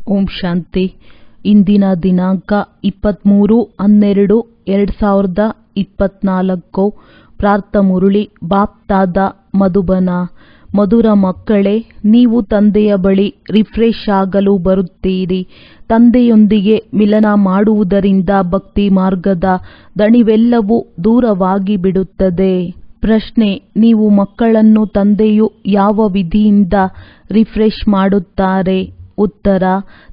ಓಂ ಶಾಂತಿ. ಇಂದಿನ ದಿನಾಂಕ 23/12/2024. ಪ್ರಾರ್ಥ ಮುರುಳಿ ಬಾಪ್ತಾದ ಮಧುಬನ. ಮಧುರ ಮಕ್ಕಳೇ, ನೀವು ತಂದೆಯ ಬಳಿ ರಿಫ್ರೆಶ್ ಆಗಲು ಬರುತ್ತೀರಿ. ತಂದೆಯೊಂದಿಗೆ ಮಿಲನ ಮಾಡುವುದರಿಂದ ಭಕ್ತಿ ಮಾರ್ಗದ ದಣಿವೆಲ್ಲವೂ ದೂರವಾಗಿ ಬಿಡುತ್ತದೆ. ಪ್ರಶ್ನೆ: ನೀವು ಮಕ್ಕಳನ್ನು ತಂದೆಯು ಯಾವ ವಿಧಿಯಿಂದ ರಿಫ್ರೆಶ್ ಮಾಡುತ್ತಾರೆ? ಉತ್ತರ: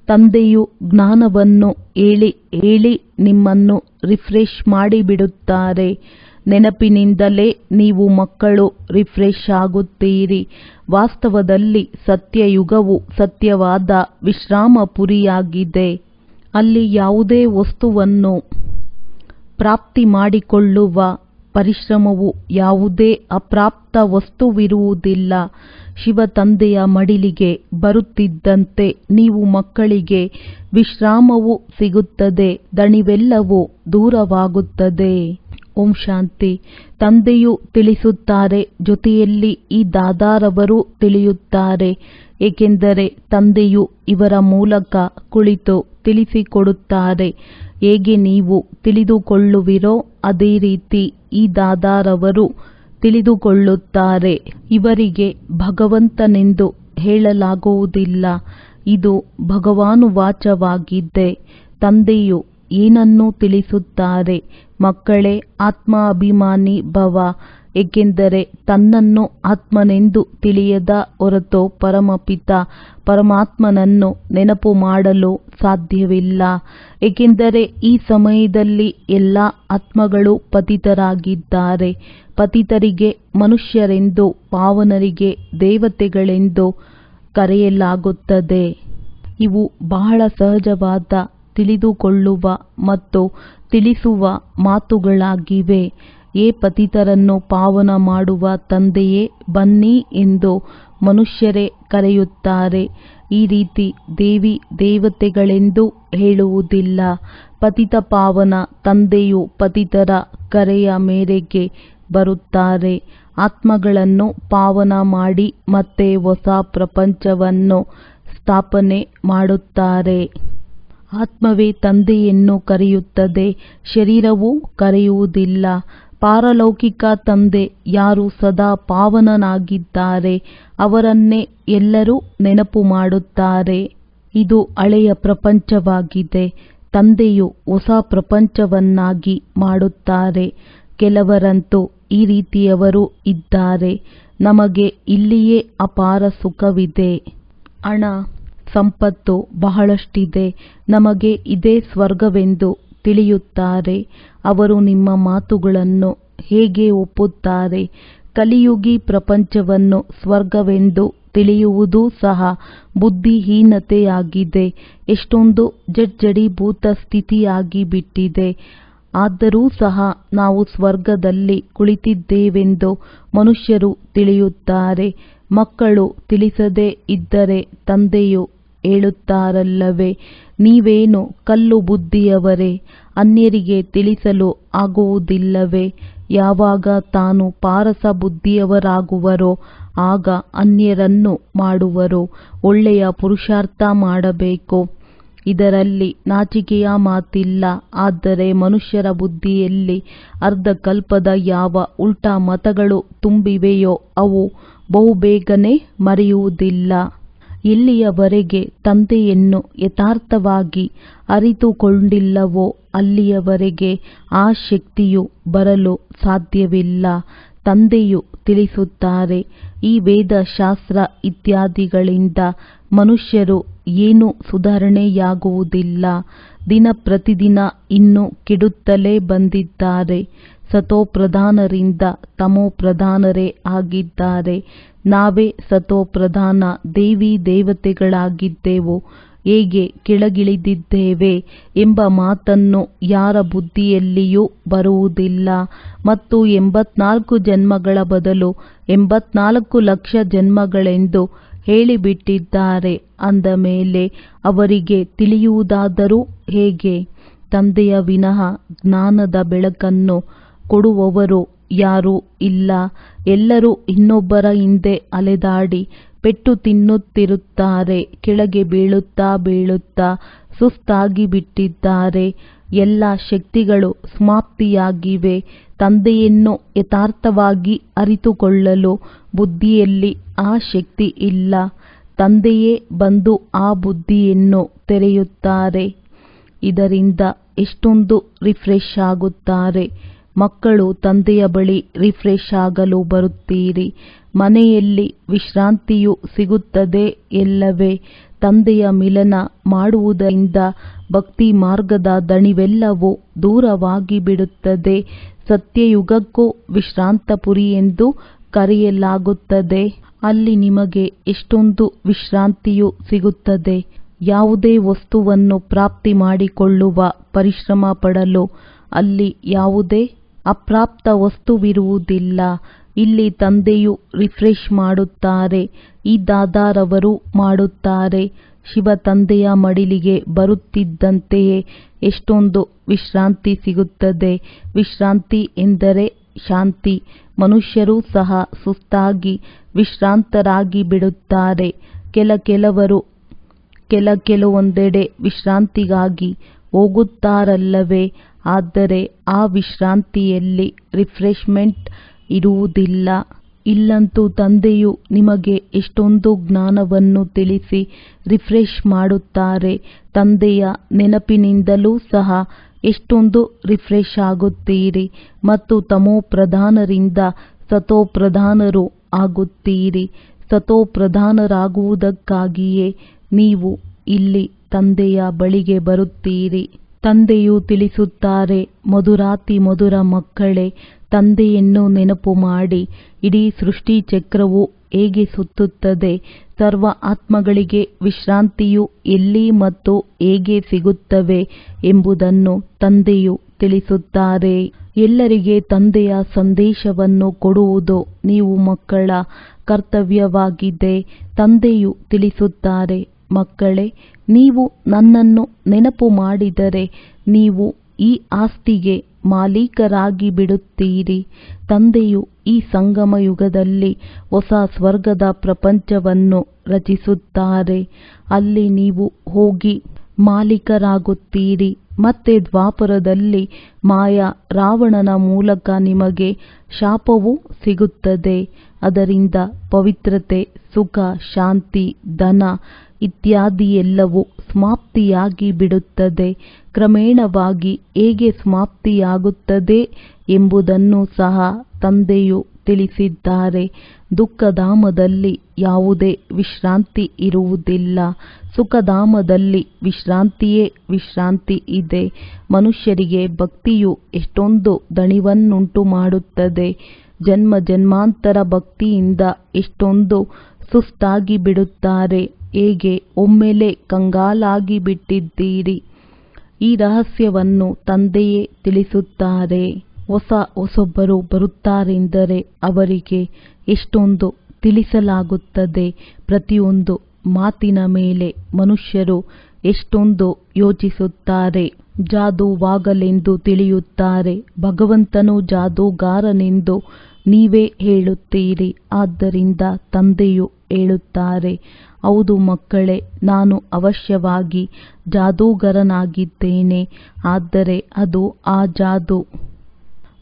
ತಂದೆಯು ಜ್ಞಾನವನ್ನು ಹೇಳಿ ನಿಮ್ಮನ್ನು ರಿಫ್ರೆಶ್ ಮಾಡಿಬಿಡುತ್ತಾರೆ. ನೆನಪಿನಿಂದಲೇ ನೀವು ಮಕ್ಕಳು ರಿಫ್ರೆಶ್ ಆಗುತ್ತೀರಿ. ವಾಸ್ತವದಲ್ಲಿ ಸತ್ಯಯುಗವು ಸತ್ಯವಾದ ವಿಶ್ರಾಮಪುರಿಯಾಗಿದೆ. ಅಲ್ಲಿ ಯಾವುದೇ ವಸ್ತುವನ್ನು ಪ್ರಾಪ್ತಿ ಮಾಡಿಕೊಳ್ಳುವ ಪರಿಶ್ರಮವು ಯಾವುದೇ ಅಪ್ರಾಪ್ತ ವಸ್ತುವಿರುವುದಿಲ್ಲ. ಶಿವ ತಂದೆಯ ಮಡಿಲಿಗೆ ಬರುತ್ತಿದ್ದಂತೆ ನೀವು ಮಕ್ಕಳಿಗೆ ವಿಶ್ರಾಮವು ಸಿಗುತ್ತದೆ, ದಣಿವೆಲ್ಲವೂ ದೂರವಾಗುತ್ತದೆ. ಓಂ ಶಾಂತಿ. ತಂದೆಯು ತಿಳಿಸುತ್ತಾರೆ, ಜೊತೆಯಲ್ಲಿ ಈ ದಾದಾರವರು ತಿಳಿಯುತ್ತಾರೆ. ಏಕೆಂದರೆ ತಂದೆಯು ಇವರ ಮೂಲಕ ಕುಳಿತು ತಿಳಿಸಿಕೊಡುತ್ತಾರೆ. ಹೇಗೆ ನೀವು ತಿಳಿದುಕೊಳ್ಳುವಿರೋ ಅದೇ ರೀತಿ ಈ ದಾದಾರವರು ತಿಳಿದುಕೊಳ್ಳುತ್ತಾರೆ. ಇವರಿಗೆ ಭಗವಂತನೆಂದು ಹೇಳಲಾಗುವುದಿಲ್ಲ. ಇದು ಭಗವಾನುವಾಚವಾಗಿದೆ. ತಂದೆಯು ಏನನ್ನು ತಿಳಿಸುತ್ತಾರೆ? ಮಕ್ಕಳೇ, ಆತ್ಮ ಅಭಿಮಾನಿ ಭವ. ಏಕೆಂದರೆ ತನ್ನನ್ನು ಆತ್ಮನೆಂದು ತಿಳಿಯದ ಹೊರತು ಪರಮಪಿತ ಪರಮಾತ್ಮನನ್ನು ನೆನಪು ಮಾಡಲು ಸಾಧ್ಯವಿಲ್ಲ. ಏಕೆಂದರೆ ಈ ಸಮಯದಲ್ಲಿ ಎಲ್ಲ ಆತ್ಮಗಳು ಪತಿತರಾಗಿದ್ದಾರೆ. ಪತಿತರಿಗೆ ಮನುಷ್ಯರೆಂದು, ಪಾವನರಿಗೆ ದೇವತೆಗಳೆಂದು ಕರೆಯಲಾಗುತ್ತದೆ. ಇವು ಬಹಳ ಸಹಜವಾದ ತಿಳಿದುಕೊಳ್ಳುವ ಮತ್ತು ತಿಳಿಸುವ ಮಾತುಗಳಾಗಿವೆ. ಪತಿತರನ್ನು ಪಾವನ ಮಾಡುವ ತಂದೆಯೇ ಬನ್ನಿ ಎಂದು ಮನುಷ್ಯರೇ ಕರೆಯುತ್ತಾರೆ. ಈ ರೀತಿ ದೇವಿ ದೇವತೆಗಳೆಂದು ಹೇಳುವುದಿಲ್ಲ. ಪತಿತ ಪಾವನ ತಂದೆಯು ಪತಿತರ ಕರೆಯ ಮೇರೆಗೆ ಬರುತ್ತಾರೆ. ಆತ್ಮಗಳನ್ನು ಪಾವನ ಮಾಡಿ ಮತ್ತೆ ಹೊಸ ಪ್ರಪಂಚವನ್ನು ಸ್ಥಾಪನೆ ಮಾಡುತ್ತಾರೆ. ಆತ್ಮವೇ ತಂದೆಯನ್ನು ಕರೆಯುತ್ತದೆ, ಶರೀರವು ಕರೆಯುವುದಿಲ್ಲ. ಪಾರಲೌಕಿಕ ತಂದೆ ಯಾರು ಸದಾ ಪಾವನನಾಗಿದ್ದಾರೆ ಅವರನ್ನೇ ಎಲ್ಲರೂ ನೆನಪು ಮಾಡುತ್ತಾರೆ. ಇದು ಹಳೆಯ ಪ್ರಪಂಚವಾಗಿದೆ. ತಂದೆಯು ಹೊಸ ಪ್ರಪಂಚವನ್ನಾಗಿ ಮಾಡುತ್ತಾರೆ. ಕೆಲವರಂತೂ ಈ ರೀತಿಯವರು ಇದ್ದಾರೆ. ನಮಗೆ ಇಲ್ಲಿಯೇ ಅಪಾರ ಸುಖವಿದೆ, ಹಣ ಸಂಪತ್ತು ಬಹಳಷ್ಟಿದೆ, ನಮಗೆ ಇದೇ ಸ್ವರ್ಗವೆಂದು ತಿಳಿಯುತ್ತಾರೆ. ಅವರು ನಿಮ್ಮ ಮಾತುಗಳನ್ನು ಹೇಗೆ ಒಪ್ಪುತ್ತಾರೆ? ಕಲಿಯುಗಿ ಪ್ರಪಂಚವನ್ನು ಸ್ವರ್ಗವೆಂದು ತಿಳಿಯುವುದೂ ಸಹ ಬುದ್ಧಿಹೀನತೆಯಾಗಿದೆ. ಎಷ್ಟೊಂದು ಜಡ್ಜಡೀಭೂತ ಸ್ಥಿತಿಯಾಗಿ ಬಿಟ್ಟಿದೆ. ಆದರೂ ಸಹ ನಾವು ಸ್ವರ್ಗದಲ್ಲಿ ಕುಳಿತಿದ್ದೇವೆಂದು ಮನುಷ್ಯರು ತಿಳಿಯುತ್ತಾರೆ. ಮಕ್ಕಳು ತಿಳಿಸದೇ ಇದ್ದರೆ ತಂದೆಯು ಹೇಳುತ್ತಾರಲ್ಲವೇ, ನೀವೇನು ಕಲ್ಲು ಬುದ್ಧಿಯವರೇ, ಅನ್ಯರಿಗೆ ತಿಳಿಸಲು ಆಗುವುದಿಲ್ಲವೇ? ಯಾವಾಗ ತಾನು ಪಾರಸ ಬುದ್ಧಿಯವರಾಗುವರೋ ಆಗ ಅನ್ಯರನ್ನು ಮಾಡುವರು. ಒಳ್ಳೆಯ ಪುರುಷಾರ್ಥ ಮಾಡಬೇಕು. ಇದರಲ್ಲಿ ನಾಚಿಕೆಯ ಮಾತಿಲ್ಲ. ಆದರೆ ಮನುಷ್ಯರ ಬುದ್ಧಿಯಲ್ಲಿ ಅರ್ಧಕಲ್ಪದ ಯಾವ ಉಲ್ಟಾ ಮತಗಳು ತುಂಬಿವೆಯೋ ಅವು ಬಹುಬೇಗನೆ ಮರೆಯುವುದಿಲ್ಲ. ಎಲ್ಲಿಯವರೆಗೆ ತಂದೆಯನ್ನು ಯಥಾರ್ಥವಾಗಿ ಅರಿತುಕೊಂಡಿಲ್ಲವೋ ಅಲ್ಲಿಯವರೆಗೆ ಆ ಶಕ್ತಿಯು ಬರಲು ಸಾಧ್ಯವಿಲ್ಲ. ತಂದೆಯು ತಿಳಿಸುತ್ತಾರೆ, ಈ ವೇದಶಾಸ್ತ್ರ ಇತ್ಯಾದಿಗಳಿಂದ ಮನುಷ್ಯರು ಏನೂ ಸುಧಾರಣೆಯಾಗುವುದಿಲ್ಲ. ದಿನ ಪ್ರತಿದಿನ ಇನ್ನೂ ಕೆಡುತ್ತಲೇ ಬಂದಿದ್ದಾರೆ. ಸತೋಪ್ರಧಾನರಿಂದ ತಮೋಪ್ರಧಾನರೇ ಆಗಿದ್ದಾರೆ. ನಾವೇ ಸತೋಪ್ರಧಾನ ದೇವಿ ದೇವತೆಗಳಾಗಿದ್ದೆವು, ಹೇಗೆ ಕೆಳಗಿಳಿದಿದ್ದೇವೆ ಎಂಬ ಮಾತನ್ನು ಯಾರ ಬುದ್ಧಿಯಲ್ಲಿಯೂ ಬರುವುದಿಲ್ಲ. ಮತ್ತು 84 ಜನ್ಮಗಳ ಬದಲು 84 ಲಕ್ಷ ಜನ್ಮಗಳೆಂದು ಹೇಳಿಬಿಟ್ಟಿದ್ದಾರೆ. ಅಂದ ಮೇಲೆ ಅವರಿಗೆ ತಿಳಿಯುವುದಾದರೂ ಹೇಗೆ? ತಂದೆಯ ವಿನಃ ಜ್ಞಾನದ ಬೆಳಕನ್ನು ಕೊಡುವವರು ಯಾರೂ ಇಲ್ಲ. ಎಲ್ಲರೂ ಇನ್ನೊಬ್ಬರ ಹಿಂದೆ ಅಲೆದಾಡಿ ಪೆಟ್ಟು ತಿನ್ನುತ್ತಿರುತ್ತಾರೆ. ಕೆಳಗೆ ಬೀಳುತ್ತಾ ಸುಸ್ತಾಗಿ ಬಿಟ್ಟಿದ್ದಾರೆ. ಎಲ್ಲ ಶಕ್ತಿಗಳು ಸಮಾಪ್ತಿಯಾಗಿವೆ. ತಂದೆಯನ್ನು ಯಥಾರ್ಥವಾಗಿ ಅರಿತುಕೊಳ್ಳಲು ಬುದ್ಧಿಯಲ್ಲಿ ಆ ಶಕ್ತಿ ಇಲ್ಲ. ತಂದೆಯೇ ಬಂದು ಆ ಬುದ್ಧಿಯನ್ನು ತೆರೆಯುತ್ತಾರೆ. ಇದರಿಂದ ಎಷ್ಟೊಂದು ರಿಫ್ರೆಶ್ ಆಗುತ್ತಾರೆ. ಮಕ್ಕಳು ತಂದೆಯ ಬಳಿ ರಿಫ್ರೆಶ್ ಆಗಲು ಬರುತ್ತೀರಿ. ಮನೆಯಲ್ಲಿ ವಿಶ್ರಾಂತಿಯು ಸಿಗುತ್ತದೆ ಎಲ್ಲವೇ. ತಂದೆಯ ಮಿಲನ ಮಾಡುವುದರಿಂದ ಭಕ್ತಿ ಮಾರ್ಗದ ದಣಿವೆಲ್ಲವೂ ದೂರವಾಗಿ ಬಿಡುತ್ತದೆ. ಸತ್ಯಯುಗಕ್ಕೂ ವಿಶ್ರಾಂತಪುರಿ ಎಂದು ಕರೆಯಲಾಗುತ್ತದೆ. ಅಲ್ಲಿ ನಿಮಗೆ ಎಷ್ಟೊಂದು ವಿಶ್ರಾಂತಿಯು ಸಿಗುತ್ತದೆ. ಯಾವುದೇ ವಸ್ತುವನ್ನು ಪ್ರಾಪ್ತಿ ಮಾಡಿಕೊಳ್ಳುವ ಪರಿಶ್ರಮ ಪಡಲು ಅಲ್ಲಿ ಯಾವುದೇ ಅಪ್ರಾಪ್ತ ವಸ್ತುವಿರುವುದಿಲ್ಲ. ಇಲ್ಲಿ ತಂದೆಯು ರಿಫ್ರೆಶ್ ಮಾಡುತ್ತಾರೆ. ಈ ದಾದಾರವರು ಮಾಡುತ್ತಾರೆ. ಶಿವ ತಂದೆಯ ಮಡಿಲಿಗೆ ಬರುತ್ತಿದ್ದಂತೆಯೇ ಎಷ್ಟೊಂದು ವಿಶ್ರಾಂತಿ ಸಿಗುತ್ತದೆ. ವಿಶ್ರಾಂತಿ ಎಂದರೆ ಶಾಂತಿ. ಮನುಷ್ಯರೂ ಸಹ ಸುಸ್ತಾಗಿ ವಿಶ್ರಾಂತರಾಗಿ ಬಿಡುತ್ತಾರೆ. ಕೆಲವೊಂದೆಡೆ ವಿಶ್ರಾಂತಿಗಾಗಿ ಹೋಗುತ್ತಾರಲ್ಲವೇ. ಆದರೆ ಆ ವಿಶ್ರಾಂತಿಯಲ್ಲಿ ರಿಫ್ರೆಶ್ಮೆಂಟ್ ಇರುವುದಿಲ್ಲ. ಇಲ್ಲಂತೂ ತಂದೆಯು ನಿಮಗೆ ಎಷ್ಟೊಂದು ಜ್ಞಾನವನ್ನು ತಿಳಿಸಿ ರಿಫ್ರೆಶ್ ಮಾಡುತ್ತಾರೆ. ತಂದೆಯ ನೆನಪಿನಿಂದಲೂ ಸಹ ಎಷ್ಟೊಂದು ರಿಫ್ರೆಶ್ ಆಗುತ್ತೀರಿ ಮತ್ತು ತಮೋಪ್ರಧಾನರಿಂದ ಸತೋಪ್ರಧಾನರು ಆಗುತ್ತೀರಿ. ಸತೋಪ್ರಧಾನರಾಗುವುದಕ್ಕಾಗಿಯೇ ನೀವು ಇಲ್ಲಿ ತಂದೆಯ ಬಳಿಗೆ ಬರುತ್ತೀರಿ. ತಂದೆಯು ತಿಳಿಸುತ್ತಾರೆ, ಮಧುರಾತಿ ಮಧುರ ಮಕ್ಕಳೇ, ತಂದೆಯನ್ನು ನೆನಪು ಮಾಡಿ. ಇಡೀ ಸೃಷ್ಟಿ ಚಕ್ರವು ಹೇಗೆ ಸುತ್ತುತ್ತದೆ, ಸರ್ವ ಆತ್ಮಗಳಿಗೆ ವಿಶ್ರಾಂತಿಯು ಎಲ್ಲಿ ಮತ್ತು ಹೇಗೆ ಸಿಗುತ್ತವೆ ಎಂಬುದನ್ನು ತಂದೆಯು ತಿಳಿಸುತ್ತಾರೆ. ಎಲ್ಲರಿಗೆ ತಂದೆಯ ಸಂದೇಶವನ್ನು ಕೊಡುವುದು ನೀವು ಮಕ್ಕಳ ಕರ್ತವ್ಯವಾಗಿದೆ. ತಂದೆಯು ತಿಳಿಸುತ್ತಾರೆ, ಮಕ್ಕಳೇ, ನೀವು ನನ್ನನ್ನು ನೆನಪು ಮಾಡಿದರೆ ನೀವು ಈ ಆಸ್ತಿಗೆ ಮಾಲೀಕರಾಗಿ ಬಿಡುತ್ತೀರಿ. ತಂದೆಯು ಈ ಸಂಗಮ ಯುಗದಲ್ಲಿ ಹೊಸ ಸ್ವರ್ಗದ ಪ್ರಪಂಚವನ್ನು ರಚಿಸುತ್ತಾರೆ. ಅಲ್ಲಿ ನೀವು ಹೋಗಿ ಮಾಲೀಕರಾಗುತ್ತೀರಿ. ಮತ್ತೆ ದ್ವಾಪರದಲ್ಲಿ ಮಾಯಾ ರಾವಣನ ಮೂಲಕ ನಿಮಗೆ ಶಾಪವೂ ಸಿಗುತ್ತದೆ. ಅದರಿಂದ ಪವಿತ್ರತೆ, ಸುಖ, ಶಾಂತಿ, ಧನ ಇತ್ಯಾದಿ ಎಲ್ಲವೂ ಸಮಾಪ್ತಿಯಾಗಿ ಬಿಡುತ್ತದೆ. ಕ್ರಮೇಣವಾಗಿ ಹೇಗೆ ಸಮಾಪ್ತಿಯಾಗುತ್ತದೆ ಎಂಬುದನ್ನು ಸಹ ತಂದೆಯು ತಿಳಿಸಿದ್ದಾರೆ. ದುಃಖಧಾಮದಲ್ಲಿ ಯಾವುದೇ ವಿಶ್ರಾಂತಿ ಇರುವುದಿಲ್ಲ. ಸುಖಧಾಮದಲ್ಲಿ ವಿಶ್ರಾಂತಿಯೇ ವಿಶ್ರಾಂತಿ ಇದೆ. ಮನುಷ್ಯರಿಗೆ ಭಕ್ತಿಯು ಎಷ್ಟೊಂದು ದಣಿವನ್ನುಂಟು ಮಾಡುತ್ತದೆ. ಜನ್ಮ ಜನ್ಮಾಂತರ ಭಕ್ತಿಯಿಂದ ಎಷ್ಟೊಂದು ಸುಸ್ತಾಗಿ ಬಿಡುತ್ತಾರೆ. ಹೇಗೆ ಒಮ್ಮೆಲೆ ಕಂಗಾಲಾಗಿ ಬಿಟ್ಟಿದ್ದೀರಿ. ಈ ರಹಸ್ಯವನ್ನು ತಂದೆಯೇ ತಿಳಿಸುತ್ತಾರೆ. ಹೊಸೊಬ್ಬರು ಬರುತ್ತಾರೆಂದರೆ ಅವರಿಗೆ ಎಷ್ಟೊಂದು ತಿಳಿಸಲಾಗುತ್ತದೆ. ಪ್ರತಿಯೊಂದು ಮಾತಿನ ಮೇಲೆ ಮನುಷ್ಯರು ಎಷ್ಟೊಂದು ಯೋಚಿಸುತ್ತಾರೆ. ಜಾದೂವಾಗಲೆಂದು ತಿಳಿಯುತ್ತಾರೆ. ಭಗವಂತನು ಜಾದೂಗಾರನೆಂದು ನೀವೇ ಹೇಳುತ್ತೀರಿ. ಆದ್ದರಿಂದ ತಂದೆಯು ಹೇಳುತ್ತಾರೆ, ಹೌದು ಮಕ್ಕಳೇ, ನಾನು ಅವಶ್ಯವಾಗಿ ಜಾದೂಗರನಾಗಿದ್ದೇನೆ. ಆದರೆ ಅದು ಆ ಜಾದೂ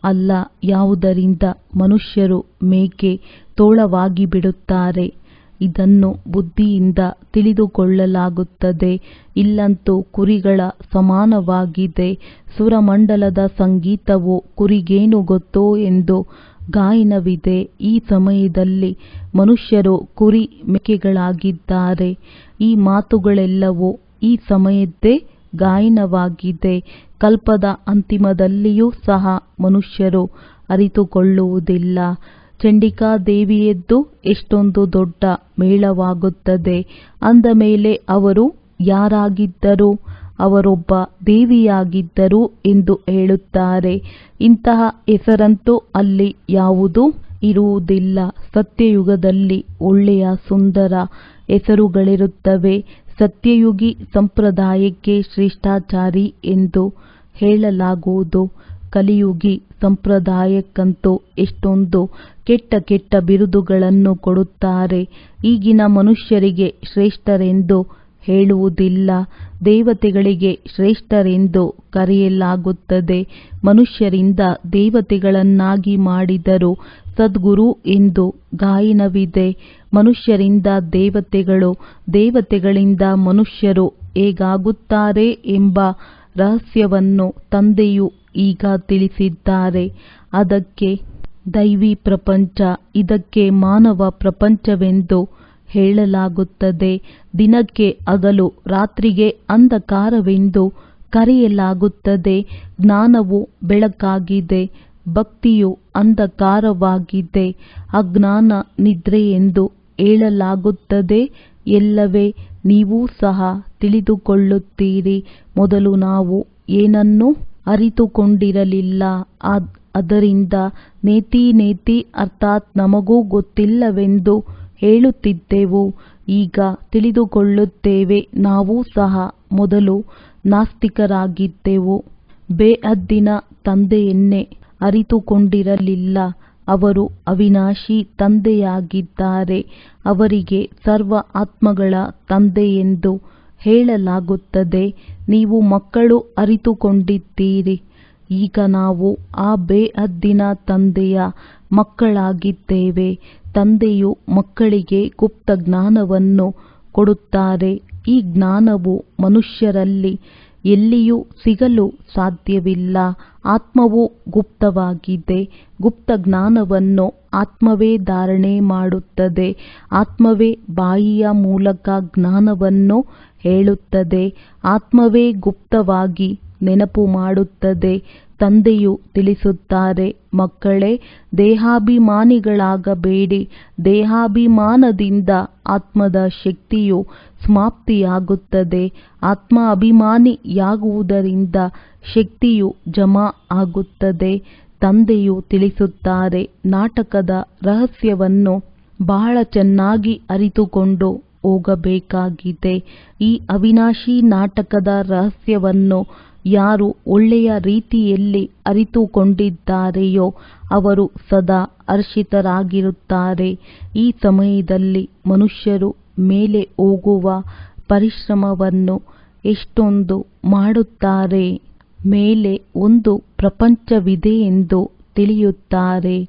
ಅಲ್ಲ ಯಾವುದರಿಂದ ಮನುಷ್ಯರು ಮೇಕೆ ತೋಳವಾಗಿ ಬಿಡುತ್ತಾರೆ. ಇದನ್ನು ಬುದ್ಧಿಯಿಂದ ತಿಳಿದುಕೊಳ್ಳಲಾಗುತ್ತದೆ. ಇಲ್ಲಂತೂ ಕುರಿಗಳ ಸಮಾನವಾಗಿದೆ. ಸುರಮಂಡಲದ ಸಂಗೀತವು ಕುರಿಗೇನು ಗೊತ್ತೋ ಎಂದು ಗಾಯನವಿದೆ. ಈ ಸಮಯದಲ್ಲಿ ಮನುಷ್ಯರು ಕುರಿ ಮೇಕೆಗಳಾಗಿದ್ದಾರೆ. ಈ ಮಾತುಗಳೆಲ್ಲವೂ ಈ ಸಮಯದ್ದೇ ಗಾಯನವಾಗಿದೆ. ಕಲ್ಪದ ಅಂತಿಮದಲ್ಲಿಯೂ ಸಹ ಮನುಷ್ಯರು ಅರಿತುಕೊಳ್ಳುವುದಿಲ್ಲ. ಚಂಡಿಕಾದೇವಿಯದ್ದು ಎಷ್ಟೊಂದು ದೊಡ್ಡ ಮೇಳವಾಗುತ್ತದೆ. ಅಂದ ಮೇಲೆ ಅವರು ಯಾರಾಗಿದ್ದರು? ಅವರೊಬ್ಬ ದೇವಿಯಾಗಿದ್ದರು ಎಂದು ಹೇಳುತ್ತಾರೆ. ಇಂತಹ ಹೆಸರಂತೂ ಅಲ್ಲಿ ಯಾವುದೂ ಇರುವುದಿಲ್ಲ. ಸತ್ಯಯುಗದಲ್ಲಿ ಒಳ್ಳೆಯ ಸುಂದರ ಹೆಸರುಗಳಿರುತ್ತವೆ. ಸತ್ಯಯುಗಿ ಸಂಪ್ರದಾಯಕ್ಕೆ ಶ್ರೇಷ್ಠಾಚಾರಿ ಎಂದು ಹೇಳಲಾಗುವುದು. ಕಲಿಯುಗಿ ಸಂಪ್ರದಾಯಕ್ಕಂತೂ ಎಷ್ಟೊಂದು ಕೆಟ್ಟ ಕೆಟ್ಟ ಬಿರುದುಗಳನ್ನು ಕೊಡುತ್ತಾರೆ. ಈಗಿನ ಮನುಷ್ಯರಿಗೆ ಶ್ರೇಷ್ಠರೆಂದು ಹೇಳುವುದಿಲ್ಲ, ದೇವತೆಗಳಿಗೆ ಶ್ರೇಷ್ಠರೆಂದು ಕರೆಯಲಾಗುತ್ತದೆ. ಮನುಷ್ಯರಿಂದ ದೇವತೆಗಳನ್ನಾಗಿ ಮಾಡಿದರು ಸದ್ಗುರು ಎಂದು ಗಾಯನವಿದೆ. ಮನುಷ್ಯರಿಂದ ದೇವತೆಗಳು, ದೇವತೆಗಳಿಂದ ಮನುಷ್ಯರು ಹೇಗಾಗುತ್ತಾರೆ ಎಂಬ ರಹಸ್ಯವನ್ನು ತಂದೆಯು ಈಗ ತಿಳಿಸಿದ್ದಾರೆ. ಅದಕ್ಕೆ ದೈವಿ ಪ್ರಪಂಚ, ಇದಕ್ಕೆ ಮಾನವ ಪ್ರಪಂಚವೆಂದು ಹೇಳಲಾಗುತ್ತದೆ. ದಿನಕ್ಕೆ ಹಗಲು, ರಾತ್ರಿಗೆ ಅಂಧಕಾರವೆಂದು ಕರೆಯಲಾಗುತ್ತದೆ. ಜ್ಞಾನವು ಬೆಳಕಾಗಿದೆ, ಭಕ್ತಿಯು ಅಂಧಕಾರವಾಗಿದೆ. ಅಜ್ಞಾನ ನಿದ್ರೆ ಎಂದು ಹೇಳಲಾಗುತ್ತದೆ. ಎಲ್ಲವೇ ನೀವೂ ಸಹ ತಿಳಿದುಕೊಳ್ಳುತ್ತೀರಿ. ಮೊದಲು ನಾವು ಏನನ್ನೂ ಅರಿತುಕೊಂಡಿರಲಿಲ್ಲ. ಅದರಿಂದ ನೇತಿ ನೇತಿ ಅರ್ಥಾತ್ ನಮಗೂ ಗೊತ್ತಿಲ್ಲವೆಂದು ಹೇಳುತ್ತಿದ್ದೆವು. ಈಗ ತಿಳಿದುಕೊಳ್ಳುತ್ತೇವೆ. ನಾವೂ ಸಹ ಮೊದಲು ನಾಸ್ತಿಕರಾಗಿದ್ದೆವು. ಬೇಹದ್ದಿನ ತಂದೆಯನ್ನೇ ಅರಿತುಕೊಂಡಿರಲಿಲ್ಲ. ಅವರು ಅವಿನಾಶಿ ತಂದೆಯಾಗಿದ್ದಾರೆ. ಅವರಿಗೆ ಸರ್ವ ಆತ್ಮಗಳ ತಂದೆ ಎಂದು ಹೇಳಲಾಗುತ್ತದೆ. ನೀವು ಮಕ್ಕಳು ಅರಿತುಕೊಂಡಿದ್ದೀರಿ. ಈಗ ನಾವು ಆ ಬೇಹದ್ದಿನ ತಂದೆಯ ಮಕ್ಕಳಾಗಿದ್ದೇವೆ. ತಂದೆಯು ಮಕ್ಕಳಿಗೆ ಗುಪ್ತ ಜ್ಞಾನವನ್ನು ಕೊಡುತ್ತಾರೆ. ಈ ಜ್ಞಾನವು ಮನುಷ್ಯರಲ್ಲಿ ಎಲ್ಲಿಯೂ ಸಿಗಲು ಸಾಧ್ಯವಿಲ್ಲ. ಆತ್ಮವು ಗುಪ್ತವಾಗಿದೆ. ಗುಪ್ತ ಜ್ಞಾನವನ್ನು ಆತ್ಮವೇ ಧಾರಣೆ ಮಾಡುತ್ತದೆ. ಆತ್ಮವೇ ಬಾಯಿಯ ಮೂಲಕ ಜ್ಞಾನವನ್ನು ಹೇಳುತ್ತದೆ. ಆತ್ಮವೇ ಗುಪ್ತವಾಗಿ ನೆನಪು ಮಾಡುತ್ತದೆ. ತಂದೆಯು ತಿಳಿಸುತ್ತಾರೆ, ಮಕ್ಕಳೇ, ದೇಹಾಭಿಮಾನಿಗಳಾಗಬೇಡಿ. ದೇಹಾಭಿಮಾನದಿಂದ ಆತ್ಮದ ಶಕ್ತಿಯು ಸಮಾಪ್ತಿಯಾಗುತ್ತದೆ. ಆತ್ಮ ಅಭಿಮಾನಿಯಾಗುವುದರಿಂದ ಶಕ್ತಿಯು ಜಮಾ ಆಗುತ್ತದೆ. ತಂದೆಯು ತಿಳಿಸುತ್ತಾರೆ, ನಾಟಕದ ರಹಸ್ಯವನ್ನು ಬಹಳ ಚೆನ್ನಾಗಿ ಅರಿತುಕೊಂಡು ಹೋಗಬೇಕಾಗಿದೆ. ಈ ಅವಿನಾಶಿ ನಾಟಕದ ರಹಸ್ಯವನ್ನು ಯಾರು ಒಳ್ಳೆಯ ರೀತಿಯಲ್ಲಿ ಅರಿತುಕೊಂಡಿದ್ದಾರೆಯೋ ಅವರು ಸದಾ ಹರ್ಷಿತರಾಗಿರುತ್ತಾರೆ. ಈ ಸಮಯದಲ್ಲಿ ಮನುಷ್ಯರು ಮೇಲೆ ಹೋಗುವ ಪರಿಶ್ರಮವನ್ನು ಎಷ್ಟೊಂದು ಮಾಡುತ್ತಾರೆ. ಮೇಲೆ ಒಂದು ಪ್ರಪಂಚವಿದೆ ಎಂದು ತಿಳಿಯುತ್ತಾರೆ.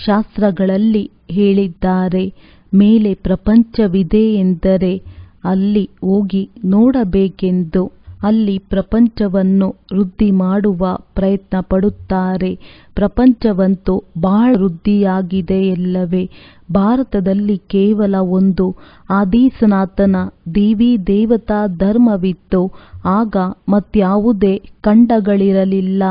ಶಾಸ್ತ್ರಗಳಲ್ಲಿ ಹೇಳಿದ್ದಾರೆ, ಮೇಲೆ ಪ್ರಪಂಚವಿದೆ ಎಂದರೆ ಅಲ್ಲಿ ಹೋಗಿ ನೋಡಬೇಕೆಂದು. ಅಲ್ಲಿ ಪ್ರಪಂಚವನ್ನು ವೃದ್ಧಿ ಮಾಡುವ ಪ್ರಯತ್ನ ಪಡುತ್ತಾರೆ. ಪ್ರಪಂಚವಂತೂ ಬಹಳ ವೃದ್ಧಿಯಾಗಿದೆಯಲ್ಲವೇ. ಭಾರತದಲ್ಲಿ ಕೇವಲ ಒಂದು ಆದಿ ಸನಾತನ ದೇವಿ ದೇವತಾ ಧರ್ಮವಿತ್ತು. ಆಗ ಮತ್ಯಾವುದೇ ಖಂಡಗಳಿರಲಿಲ್ಲ.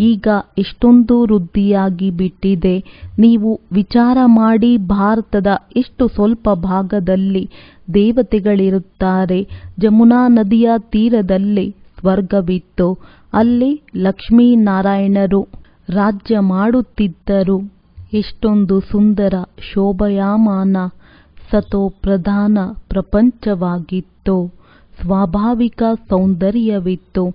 ಈಗ ಎಷ್ಟೊಂದು ವೃದ್ಧಿಯಾಗಿ ಬಿಟ್ಟಿದೆ. ನೀವು ವಿಚಾರ ಮಾಡಿ, ಭಾರತದ ಎಷ್ಟು ಸ್ವಲ್ಪ ಭಾಗದಲ್ಲಿ ದೇವತೆಗಳಿರುತ್ತಾರೆ. ಜಮುನಾ ನದಿಯ ತೀರದಲ್ಲಿ ಸ್ವರ್ಗವಿತ್ತು. ಅಲ್ಲಿ ಲಕ್ಷ್ಮೀನಾರಾಯಣರು ರಾಜ್ಯ ಮಾಡುತ್ತಿದ್ದರು. ಎಷ್ಟೊಂದು ಸುಂದರ ಶೋಭಾಯಮಾನ ಸತೋ ಪ್ರಧಾನ ಪ್ರಪಂಚವಾಗಿತ್ತು. ಸ್ವಾಭಾವಿಕ ಸೌಂದರ್ಯವಿತ್ತು.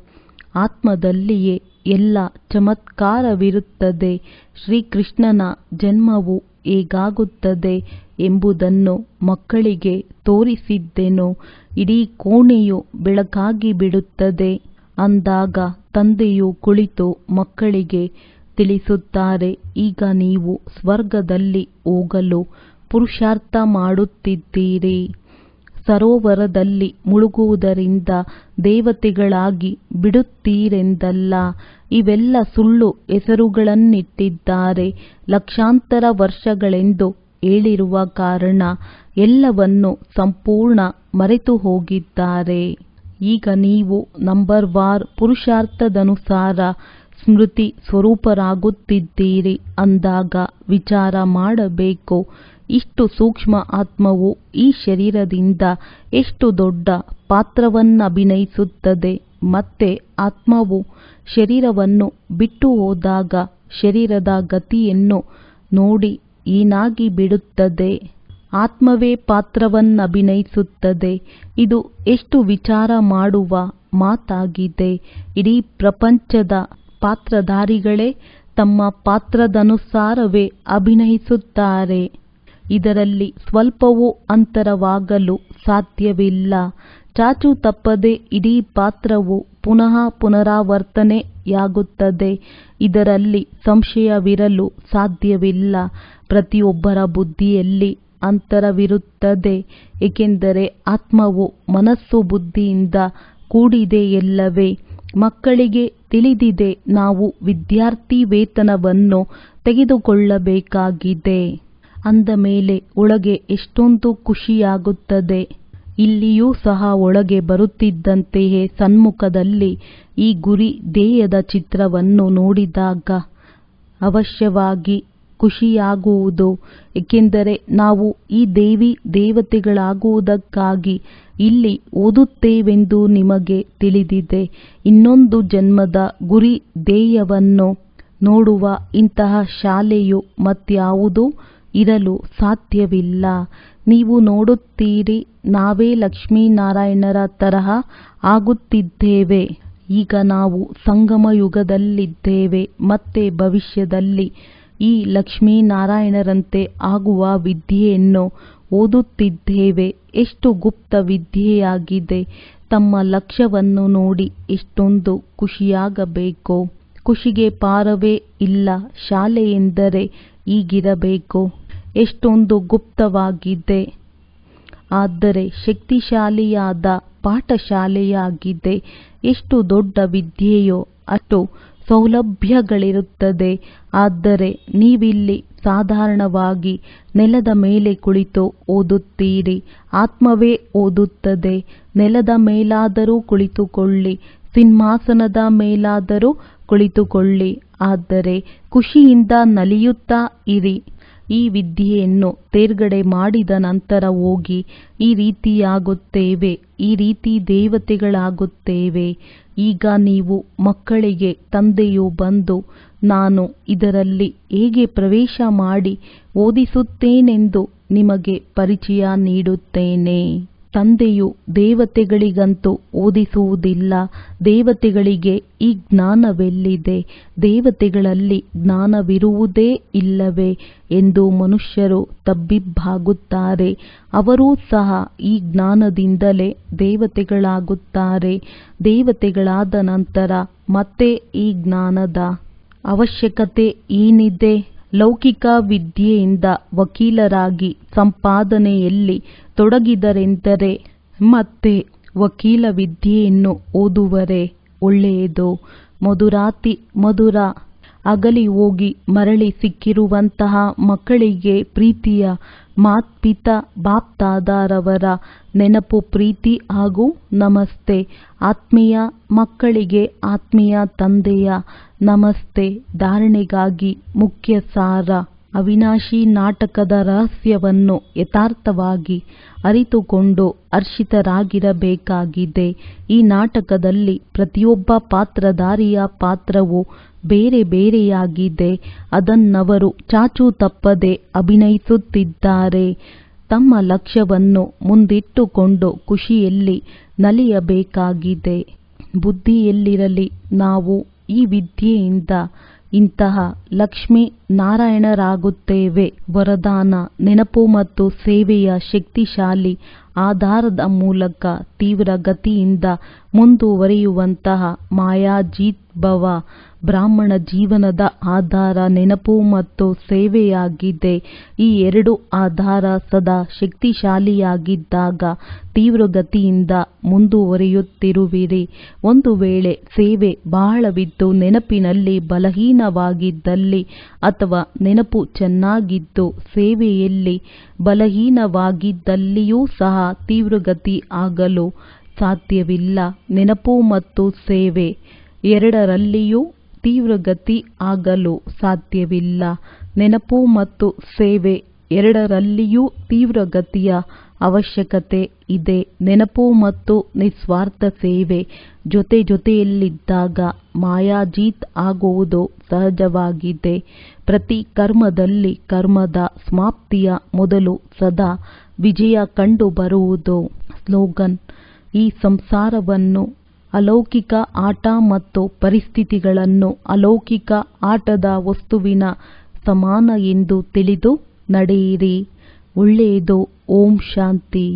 ಆತ್ಮದಲ್ಲಿಯೇ ಎಲ್ಲ ಚಮತ್ಕಾರವಿರುತ್ತದೆ. ಶ್ರೀಕೃಷ್ಣನ ಜನ್ಮವು ಹೇಗಾಗುತ್ತದೆ ಎಂಬುದನ್ನು ಮಕ್ಕಳಿಗೆ ತೋರಿಸಿದ್ದೆನು. ಇಡೀ ಕೋಣೆಯು ಬೆಳಕಾಗಿ ಬಿಡುತ್ತದೆ ಅಂದಾಗ ತಂದೆಯು ಕುಳಿತು ಮಕ್ಕಳಿಗೆ ತಿಳಿಸುತ್ತಾರೆ, ಈಗ ನೀವು ಸ್ವರ್ಗದಲ್ಲಿ ಹೋಗಲು ಪುರುಷಾರ್ಥ ಮಾಡುತ್ತಿದ್ದೀರಿ. ಸರೋವರದಲ್ಲಿ ಮುಳುಗುವುದರಿಂದ ದೇವತೆಗಳಾಗಿ ಬಿಡುತ್ತೀರೆಂದಲ್ಲ. ಇವೆಲ್ಲ ಸುಳ್ಳು ಹೆಸರುಗಳನ್ನಿಟ್ಟಿದ್ದಾರೆ. ಲಕ್ಷಾಂತರ ವರ್ಷಗಳೆಂದು ಹೇಳಿರುವ ಕಾರಣ ಎಲ್ಲವನ್ನು ಸಂಪೂರ್ಣ ಮರೆತು ಹೋಗಿದ್ದಾರೆ. ಈಗ ನೀವು ನಂಬರ್ವಾರ್ ಪುರುಷಾರ್ಥದನುಸಾರ ಸ್ಮೃತಿ ಸ್ವರೂಪರಾಗುತ್ತಿದ್ದೀರಿ ಅಂದಾಗ ವಿಚಾರ ಮಾಡಬೇಕು. ಇಷ್ಟು ಸೂಕ್ಷ್ಮ ಆತ್ಮವು ಈ ಶರೀರದಿಂದ ಎಷ್ಟು ದೊಡ್ಡ ಪಾತ್ರವನ್ನಭಿನಯಿಸುತ್ತದೆ. ಮತ್ತೆ ಆತ್ಮವು ಶರೀರವನ್ನು ಬಿಟ್ಟು ಹೋದಾಗ ಶರೀರದ ಗತಿಯನ್ನು ನೋಡಿ ಏನಾಗಿ ಬಿಡುತ್ತದೆ. ಆತ್ಮವೇ ಪಾತ್ರವನ್ನಭಿನಯಿಸುತ್ತದೆ. ಇದು ಎಷ್ಟು ವಿಚಾರ ಮಾಡುವ ಮಾತಾಗಿದೆ. ಇಡೀ ಪ್ರಪಂಚದ ಪಾತ್ರಧಾರಿಗಳೇ ತಮ್ಮ ಪಾತ್ರದನುಸಾರವೇ ಅಭಿನಯಿಸುತ್ತಾರೆ. ಇದರಲ್ಲಿ ಸ್ವಲ್ಪವೂ ಅಂತರವಾಗಲು ಸಾಧ್ಯವಿಲ್ಲ. ಚಾಚು ತಪ್ಪದೆ ಇಡೀ ಪಾತ್ರವು ಪುನಃ ಪುನರಾವರ್ತನೆಯಾಗುತ್ತದೆ. ಇದರಲ್ಲಿ ಸಂಶಯವಿರಲು ಸಾಧ್ಯವಿಲ್ಲ. ಪ್ರತಿಯೊಬ್ಬರ ಬುದ್ಧಿಯಲ್ಲಿ ಅಂತರವಿರುತ್ತದೆ, ಏಕೆಂದರೆ ಆತ್ಮವು ಮನಸ್ಸು ಬುದ್ಧಿಯಿಂದ ಕೂಡಿದೆಯಲ್ಲವೇ. ಮಕ್ಕಳಿಗೆ ತಿಳಿದಿದೆ, ನಾವು ವಿದ್ಯಾರ್ಥಿ ವೇತನವನ್ನು ತೆಗೆದುಕೊಳ್ಳಬೇಕಾಗಿದೆ. ಅಂದ ಮೇಲೆ ಒಳಗೆ ಎಷ್ಟೊಂದು ಖುಷಿಯಾಗುತ್ತದೆ. ಇಲ್ಲಿಯೂ ಸಹ ಒಳಗೆ ಬರುತ್ತಿದ್ದಂತೆಯೇ ಸನ್ಮುಖದಲ್ಲಿ ಈ ಗುರಿ ಧ್ಯೇಯದ ಚಿತ್ರವನ್ನು ನೋಡಿದಾಗ ಅವಶ್ಯವಾಗಿ ಖುಷಿಯಾಗುವುದು. ಏಕೆಂದರೆ ನಾವು ಈ ದೇವಿ ದೇವತೆಗಳಾಗುವುದಕ್ಕಾಗಿ ಇಲ್ಲಿ ಓದುತ್ತೇವೆಂದು ನಿಮಗೆ ತಿಳಿದಿದೆ. ಇನ್ನೊಂದು ಜನ್ಮದ ಗುರಿ ಧ್ಯೇಯವನ್ನು ನೋಡುವ ಇಂತಹ ಶಾಲೆಯು ಮತ್ಯಾವುದೂ ಇರಲು ಸಾಧ್ಯವಿಲ್ಲ. ನೀವು ನೋಡುತ್ತೀರಿ, ನಾವೇ ಲಕ್ಷ್ಮೀನಾರಾಯಣರ ತರಹ ಆಗುತ್ತಿದ್ದೇವೆ. ಈಗ ನಾವು ಸಂಗಮ ಯುಗದಲ್ಲಿದ್ದೇವೆ. ಮತ್ತೆ ಭವಿಷ್ಯದಲ್ಲಿ ಈ ಲಕ್ಷ್ಮೀನಾರಾಯಣರಂತೆ ಆಗುವ ವಿದ್ಯೆಯನ್ನು ಓದುತ್ತಿದ್ದೇವೆ. ಎಷ್ಟು ಗುಪ್ತ ವಿದ್ಯೆಯಾಗಿದೆ. ತಮ್ಮ ಲಕ್ಷ್ಯವನ್ನು ನೋಡಿ ಎಷ್ಟೊಂದು ಖುಷಿಯಾಗಬೇಕು. ಖುಷಿಗೆ ಪಾರವೇ ಇಲ್ಲ. ಶಾಲೆ ಎಂದರೆ ಹೀಗಿರಬೇಕು. ಎಷ್ಟೊಂದು ಗುಪ್ತವಾಗಿದೆ, ಆದರೆ ಶಕ್ತಿಶಾಲಿಯಾದ ಪಾಠಶಾಲೆಯಾಗಿದೆ. ಎಷ್ಟು ದೊಡ್ಡ ವಿದ್ಯೆಯೋ ಅಷ್ಟು ಸೌಲಭ್ಯಗಳಿರುತ್ತದೆ. ಆದರೆ ನೀವಿಲ್ಲಿ ಸಾಧಾರಣವಾಗಿ ನೆಲದ ಮೇಲೆ ಕುಳಿತು ಓದುತ್ತೀರಿ. ಆತ್ಮವೇ ಓದುತ್ತದೆ. ನೆಲದ ಮೇಲಾದರೂ ಕುಳಿತುಕೊಳ್ಳಿ, ಸಿಂಹಾಸನದ ಮೇಲಾದರೂ ಕುಳಿತುಕೊಳ್ಳಿ, ಆದರೆ ಖುಷಿಯಿಂದ ನಲಿಯುತ್ತಾ ಇರಿ. ಈ ವಿದ್ಯೆಯನ್ನು ತೇರ್ಗಡೆ ಮಾಡಿದ ನಂತರ ಹೋಗಿ ಈ ರೀತಿಯಾಗುತ್ತೇವೆ, ಈ ರೀತಿ ದೇವತೆಗಳಾಗುತ್ತೇವೆ. ಈಗ ನೀವು ಮಕ್ಕಳಿಗೆ ತಂದೆಯು ಬಂದು ನಾನು ಇದರಲ್ಲಿ ಹೇಗೆ ಪ್ರವೇಶ ಮಾಡಿ ಓದಿಸುತ್ತೇನೆಂದು ನಿಮಗೆ ಪರಿಚಯ ನೀಡುತ್ತೇನೆ. ತಂದೆಯು ದೇವತೆಗಳಿಗಂತೂ ಓದಿಸುವುದಿಲ್ಲ. ದೇವತೆಗಳಿಗೆ ಈ ಜ್ಞಾನವೆಲ್ಲಿದೆ? ದೇವತೆಗಳಲ್ಲಿ ಜ್ಞಾನವಿರುವುದೇ ಇಲ್ಲವೇ ಎಂದು ಮನುಷ್ಯರು ತಬ್ಬಿಬ್ಬಾಗುತ್ತಾರೆ. ಅವರೂ ಸಹ ಈ ಜ್ಞಾನದಿಂದಲೇ ದೇವತೆಗಳಾಗುತ್ತಾರೆ. ದೇವತೆಗಳಾದ ನಂತರ ಮತ್ತೆ ಈ ಜ್ಞಾನದ ಅವಶ್ಯಕತೆ ಏನಿದೆ? ಲೌಕಿಕ ವಿದ್ಯೆಯಿಂದ ವಕೀಲರಾಗಿ ಸಂಪಾದನೆಯಲ್ಲಿ ತೊಡಗಿದರೆಂದರೆ ಮತ್ತೆ ವಕೀಲ ವಿದ್ಯೆಯನ್ನು ಓದುವರೆ ಒಳ್ಳೆಯದು. ಮಧುರಾತಿ ಮಧುರ ಅಗಲಿ ಹೋಗಿ ಮರಳಿ ಸಿಕ್ಕಿರುವಂತಹ ಮಕ್ಕಳಿಗೆ ಪ್ರೀತಿಯ ಮಾತ್ಪಿತಾ ಬಾಪ್ದಾದಾರವರ ನೆನಪು, ಪ್ರೀತಿ ಹಾಗೂ ನಮಸ್ತೆ. ಆತ್ಮೀಯ ಮಕ್ಕಳಿಗೆ ಆತ್ಮೀಯ ತಂದೆಯ ನಮಸ್ತೆ. ಧಾರಣೆಗಾಗಿ ಮುಖ್ಯ ಸಾರ: ಅವಿನಾಶಿ ನಾಟಕದ ರಹಸ್ಯವನ್ನು ಯಥಾರ್ಥವಾಗಿ ಅರಿತುಕೊಂಡು ಹರ್ಷಿತರಾಗಿರಬೇಕಾಗಿದೆ. ಈ ನಾಟಕದಲ್ಲಿ ಪ್ರತಿಯೊಬ್ಬ ಪಾತ್ರಧಾರಿಯ ಪಾತ್ರವು ಬೇರೆ ಬೇರೆಯಾಗಿದೆ. ಅದನ್ನವರು ಚಾಚೂ ತಪ್ಪದೆ ಅಭಿನಯಿಸುತ್ತಿದ್ದಾರೆ. ತಮ್ಮ ಲಕ್ಷ್ಯವನ್ನು ಮುಂದಿಟ್ಟುಕೊಂಡು ಖುಷಿಯಲ್ಲಿ ನಲಿಯಬೇಕಾಗಿದೆ. ಬುದ್ಧಿಯಲ್ಲಿರಲಿ, ನಾವು ಈ ವಿದ್ಯೆಯಿಂದ ಇಂತಹ ಲಕ್ಷ್ಮೀ ನಾರಾಯಣರಾಗುತ್ತೇವೆ. ವರದಾನ: ನೆನಪು ಮತ್ತು ಸೇವೆಯ ಶಕ್ತಿಶಾಲಿ ಆಧಾರದ ಮೂಲಕ ತೀವ್ರ ಗತಿಯಿಂದ ಮುಂದುವರಿಯುವಂತಹ ಮಾಯಾಜೀತ್ ಭವ. ಬ್ರಾಹ್ಮಣ ಜೀವನದ ಆಧಾರ ನೆನಪು ಮತ್ತು ಸೇವೆಯಾಗಿದೆ. ಈ ಎರಡು ಆಧಾರ ಸದಾ ಶಕ್ತಿಶಾಲಿಯಾಗಿದ್ದಾಗ ತೀವ್ರಗತಿಯಿಂದ ಮುಂದುವರಿಯುತ್ತಿರುವಿರಿ. ಒಂದು ವೇಳೆ ಸೇವೆ ಬಹಳವಿದ್ದು ನೆನಪಿನಲ್ಲಿ ಬಲಹೀನವಾಗಿದ್ದಲ್ಲಿ, ಅಥವಾ ನೆನಪು ಚೆನ್ನಾಗಿದ್ದು ಸೇವೆಯಲ್ಲಿ ಬಲಹೀನವಾಗಿದ್ದಲ್ಲಿಯೂ ಸಹ ತೀವ್ರಗತಿ ಆಗಲು ಸಾಧ್ಯವಿಲ್ಲ. ನೆನಪು ಮತ್ತು ಸೇವೆ ಎರಡರಲ್ಲಿಯೂ ತೀವ್ರಗತಿ ಆಗಲು ಸಾಧ್ಯವಿಲ್ಲ. ನೆನಪು ಮತ್ತು ಸೇವೆ ಎರಡರಲ್ಲಿಯೂ ತೀವ್ರಗತಿಯ ಅವಶ್ಯಕತೆ ಇದೆ. ನೆನಪು ಮತ್ತು ನಿಸ್ವಾರ್ಥ ಸೇವೆ ಜೊತೆ ಜೊತೆಯಲ್ಲಿದ್ದಾಗ ಮಾಯಾಜೀತ್ ಆಗುವುದು ಸಹಜವಾಗಿದೆ. ಪ್ರತಿ ಕರ್ಮದಲ್ಲಿ ಕರ್ಮದ ಸಮಾಪ್ತಿಯ ಮೊದಲು ಸದಾ ವಿಜಯ ಕಂಡುಬರುವುದು. ಸ್ಲೋಗನ್: ಈ ಸಂಸಾರವನ್ನು ಅಲೌಕಿಕ ಆಟ ಮತ್ತು ಪರಿಸ್ಥಿತಿಗಳನ್ನು ಅಲೌಕಿಕ ಆಟದ ವಸ್ತುವಿನ ಸಮಾನ ಎಂದು ತಿಳಿದು ನಡೆಯಿರಿ. ಒಳ್ಳೆಯದು. ಓಂ ಶಾಂತಿ.